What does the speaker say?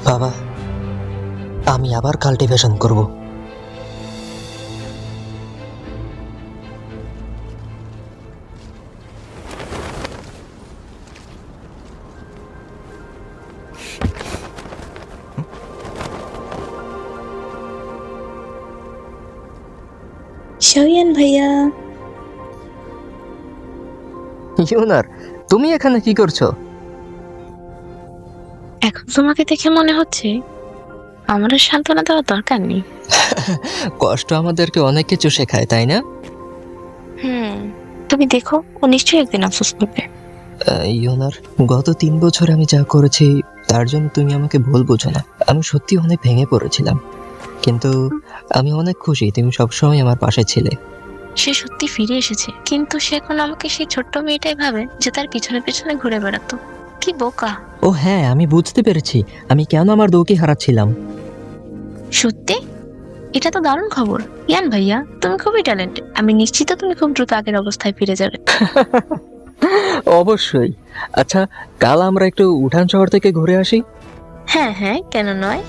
বাবা, আমি আবার কাল্টিভেশন করব। শাওয়ান ভাইয়া, ইউনার, তুমি এখানে কি করছো? এখন তোমাকে দেখে মনে হচ্ছে আমার আর সান্ত্বনা দেওয়ার দরকার নেই। কষ্ট আমাদেরকে অনেক কিছু শেখায়, তাই না? তুমি দেখো, ও নিশ্চয়ই একদিন আফসোস করবে। ইউনার, গত 3 বছর আমি যা করেছি তার জন্য তুমি আমাকে ভুল বোঝো না। আমি সত্যি অনেক ভেঙে পড়েছিলাম, কিন্তু আমি অনেক খুশি তুমি সবসময় আমার পাশে ছিলে। সে সত্যি ফিরে এসেছে, কিন্তু সে এখন আমাকে সেই ছোট্ট মেয়েটাই ভাবে যে তার পিছনে পিছনে ঘুরে বেড়াতো। কি বোকা! ও হ্যাঁ, আমি বুঝতে পেরেছি আমি কেন আমার দৌকে হারাচ্ছিলাম। সত্যি? এটা তো দারুণ খবর। ইয়ান ভাইয়া, তুমি খুবই ট্যালেন্টেড। আমি নিশ্চিত তুমি খুব দ্রুত আগের অবস্থায় ফিরে যাবে। অবশ্যই। আচ্ছা, কাল আমরা একটু উঠান শহর থেকে ঘুরে আসি। হ্যাঁ হ্যাঁ, কেন নয়।